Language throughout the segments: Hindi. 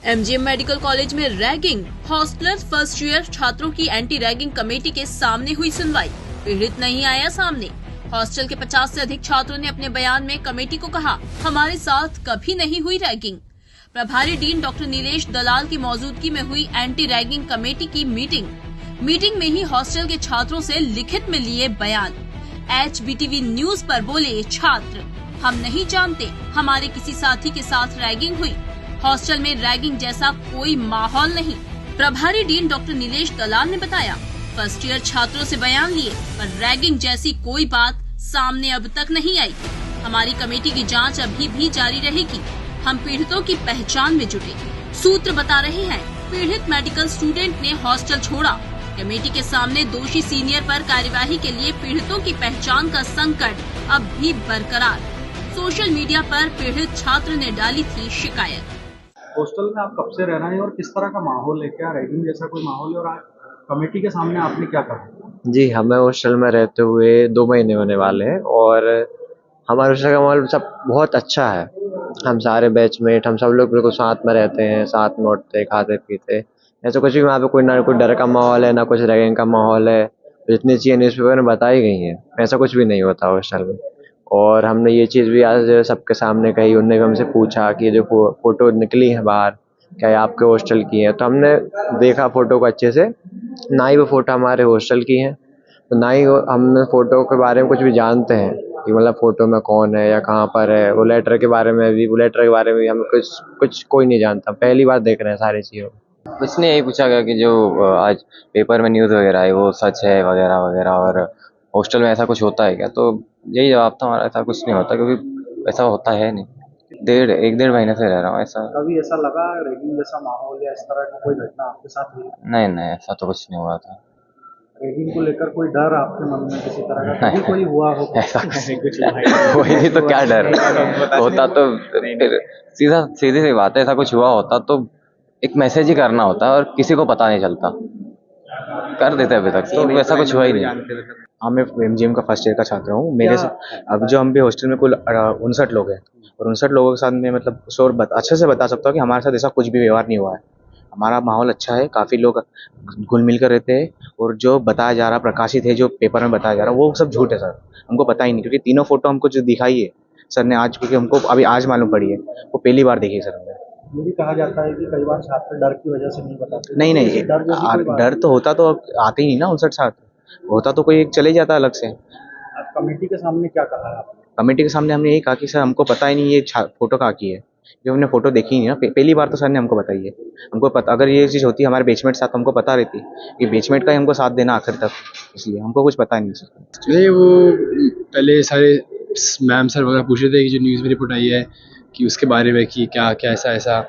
एमजीएम मेडिकल कॉलेज में रैगिंग, हॉस्टलर्स फर्स्ट ईयर छात्रों की एंटी रैगिंग कमेटी के सामने हुई सुनवाई। पीड़ित नहीं आया सामने। हॉस्टल के 50 से अधिक छात्रों ने अपने बयान में कमेटी को कहा, हमारे साथ कभी नहीं हुई रैगिंग। प्रभारी डीन डॉक्टर नीलेश दलाल की मौजूदगी में हुई एंटी रैगिंग कमेटी की मीटिंग में ही हॉस्टल के छात्रों से लिखित में लिए बयान। HBTV न्यूज पर बोले छात्र, हम नहीं जानते हमारे किसी साथी के साथ रैगिंग हुई। हॉस्टल में रैगिंग जैसा कोई माहौल नहीं। प्रभारी डीन डॉक्टर नीलेश दलाल ने बताया, फर्स्ट ईयर छात्रों से बयान लिए पर रैगिंग जैसी कोई बात सामने अब तक नहीं आई। हमारी कमेटी की जांच अभी भी जारी रहेगी। हम पीड़ितों की पहचान में जुटे। सूत्र बता रहे हैं, पीड़ित मेडिकल स्टूडेंट ने हॉस्टल छोड़ा। कमेटी के सामने दोषी सीनियर पर कार्यवाही के लिए पीड़ितों की पहचान का संकट अब भी बरकरार। सोशल मीडिया पर पीड़ित छात्र ने डाली थी शिकायत। हॉस्टल में आप कब से रह रहे हैं और किस तरह का माहौल है? क्या रैगिंग जैसा कोई माहौल है? और आज कमेटी के सामने आपने क्या कहा? जी, हमें हॉस्टल में रहते हुए 2 महीने होने वाले हैं और हमारे हॉस्टल का माहौल सब बहुत अच्छा है। हम सारे बैचमेट, हम सब लोग बिल्कुल साथ में रहते हैं, साथ में उठते खाते पीते। ऐसा कुछ भी वहाँ पे कोई ना कोई डर का माहौल है, ना कुछ रैगिंग का माहौल है। जितनी चीज़ें न्यूज़पेपर में बताई गई हैं, ऐसा कुछ भी नहीं होता हॉस्टल में। और हमने ये चीज़ भी आज सबके सामने कही। उन्होंने भी हमसे पूछा कि जो फोटो निकली है बाहर, क्या ये आपके हॉस्टल की है? तो हमने देखा फोटो को अच्छे से, ना ही वो फोटो हमारे हॉस्टल की है, तो ना ही हमने फोटो के बारे में कुछ भी जानते हैं कि मतलब फोटो में कौन है या कहाँ पर है। वो लेटर के बारे में भी हमें कुछ कोई नहीं जानता। पहली बार देख रहे हैं सारी चीज़ों। उसने यही पूछा गया कि जो आज पेपर में न्यूज़ वगैरह है वो सच है वगैरह वगैरह, और हॉस्टल में ऐसा कुछ होता है क्या? तो यही जवाब था हमारा, ऐसा कुछ नहीं होता क्योंकि ऐसा होता है नहीं। 1.5 महीने से रह रहा हूँ ऐसा। कभी ऐसा लगा रैगिंग जैसा माहौल या इस तरह की कोई घटना आपके साथ हुई? नहीं, ऐसा तो कुछ नहीं हुआ था। रैगिंग को लेकर कोई डर आपके मन में किसी तरह का कभी कोई हुआ हो? ऐसा कुछ कोई नहीं तो क्या डर होता, तो फिर सीधी सी बात है, ऐसा कुछ हुआ होता तो एक मैसेज ही करना होता है और किसी को पता नहीं चलता, कर देते अभी तक। तो ऐसा कुछ हुआ ही नहीं। हाँ, मैं एमजीएम का फर्स्ट ईयर का छात्र हूँ। मेरे से अब जो हम भी हॉस्टल में कुल 59 लोग हैं और 59 लोगों के साथ में मतलब शोर अच्छे से बता सकता हूँ कि हमारे साथ ऐसा कुछ भी व्यवहार नहीं हुआ है। हमारा माहौल अच्छा है, काफ़ी लोग घुल मिल कर रहते हैं और जो बताया जा रहा, प्रकाशित है जो पेपर में बताया जा रहा, वो सब झूठ है सर। हमको पता ही नहीं, क्योंकि तीनों फोटो हमको जो दिखाई है सर ने आज, क्योंकि हमको अभी आज मालूम पड़ी है, वो पहली बार देखी सर हमने। ये भी कहा जाता है कि कई बार छात्र डर की वजह से नहीं बताते। नहीं, डर तो होता तो आते ही नहीं ना 59 छात्र, होता तो कोई एक चले जाता अलग से। आप कमेटी के सामने क्या कहा आपने? कमेटी के सामने हमने यही कहा कि सर हमको पता ही नहीं ये फोटो कहाँ की है, जो हमने फोटो देखी ही नहीं ना। पहली बार तो सर ने हमको बताई है। हमको पता, अगर ये चीज़ होती हमारे बेचमेट साथ, हमको पता रहती कि बेचमेट का ही हमको साथ देना आखिर तक, इसलिए हमको कुछ पता नहीं सर। नहीं, वो पहले सारे मैम सर वगैरह पूछ रहे थे कि जो न्यूज़ में रिपोर्ट आई है कि उसके बारे में कि क्या ऐसा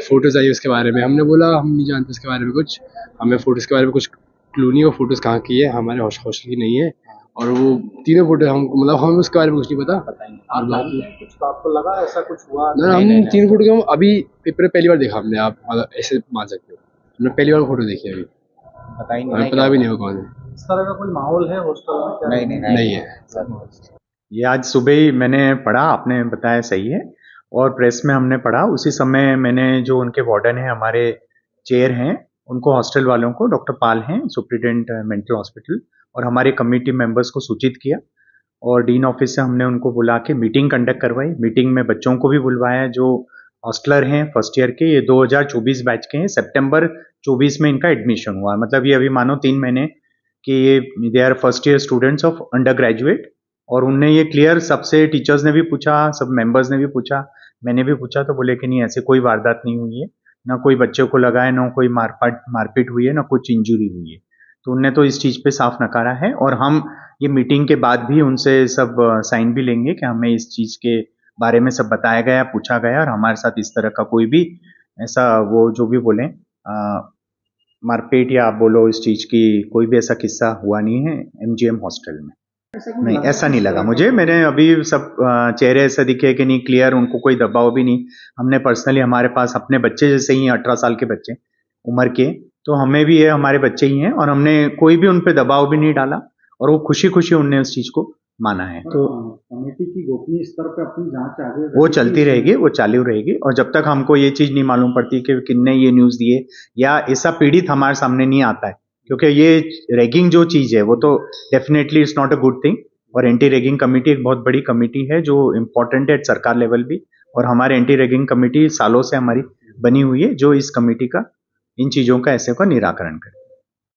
फोटोज़ आई उसके बारे में। हमने बोला हम नहीं जानते उसके बारे में कुछ, हमें फोटोज़ के बारे में कुछ क्लू नहीं, वो फोटोज़ कहाँ की है, हमारे हॉस्टल की नहीं है। और वो तीनों फोटो हमको, मतलब हमें उसके बारे में कुछ नहीं पता। और बाकी कुछ तो आपको लगा ऐसा कुछ हुआ? हम 3 फोटो हम अभी पेपर पहली बार देखा हमने, आप मतलब ऐसे मान सकते हो। हमने पहली बार फोटो देखी अभी, पता ही नहीं, हमें पता भी नहीं हो कौन है। इस तरह का कोई माहौल है हॉस्टल में? नहीं है। ये आज सुबह ही मैंने पढ़ा, आपने बताया सही है, और प्रेस में हमने पढ़ा। उसी समय मैंने जो उनके वार्डन हैं, हमारे चेयर हैं, उनको, हॉस्टल वालों को, डॉक्टर पाल हैं सुप्रिटेंडेंट मेंटल हॉस्पिटल, और हमारे कमेटी मेंबर्स को सूचित किया और डीन ऑफिस से हमने उनको बुला के मीटिंग कंडक्ट करवाई। मीटिंग में बच्चों को भी बुलवाया जो हॉस्टलर हैं फर्स्ट ईयर के। ये 2024 बैच के हैं, सितंबर 24 में इनका एडमिशन हुआ। मतलब ये अभी मानो 3 महीने कि ये they are first year students of undergraduate. और उनने ये क्लियर, सबसे टीचर्स ने भी पूछा, सब मेंबर्स ने भी पूछा, मैंने भी पूछा, तो बोले कि नहीं ऐसे कोई वारदात नहीं हुई है, ना कोई बच्चे को लगा है, ना कोई मारपीट हुई है, ना कुछ इंजरी हुई है। तो उनने तो इस चीज़ पे साफ नकारा है। और हम ये मीटिंग के बाद भी उनसे सब साइन भी लेंगे कि हमें इस चीज़ के बारे में सब बताया गया, पूछा गया, और हमारे साथ इस तरह का कोई भी ऐसा, वो जो भी बोलें, मारपीट या आप बोलो इस चीज़ की, कोई भी ऐसा किस्सा हुआ नहीं है एमजीएम हॉस्टल में। नहीं, ऐसा नहीं लगा मुझे। मैंने अभी सब चेहरे ऐसे दिखे कि नहीं, क्लियर, उनको कोई दबाव भी नहीं। हमने पर्सनली, हमारे पास अपने बच्चे जैसे ही 18 साल के बच्चे उम्र के, तो हमें भी ये हमारे बच्चे ही हैं, और हमने कोई भी उन पे दबाव भी नहीं डाला, और वो खुशी खुशी उनने उस चीज़ को माना है। तो कमेटी की गोपनीय स्तर पे अपनी जांच आगे वो चलती रहेगी, वो चालू रहेगी, और जब तक हमको ये चीज नहीं मालूम पड़ती कि किन्ने ये न्यूज दिए या ऐसा पीड़ित हमारे सामने नहीं आता है, क्योंकि ये रैगिंग जो चीज है वो तो definitely it's not a good thing. और एंटी रैगिंग कमेटी एक बहुत बड़ी कमेटी है जो इम्पोर्टेंट है सरकार लेवल भी, और हमारे एंटी रैगिंग कमेटी सालों से हमारी बनी हुई है जो इस कमेटी का इन चीजों का ऐसे का निराकरण करे।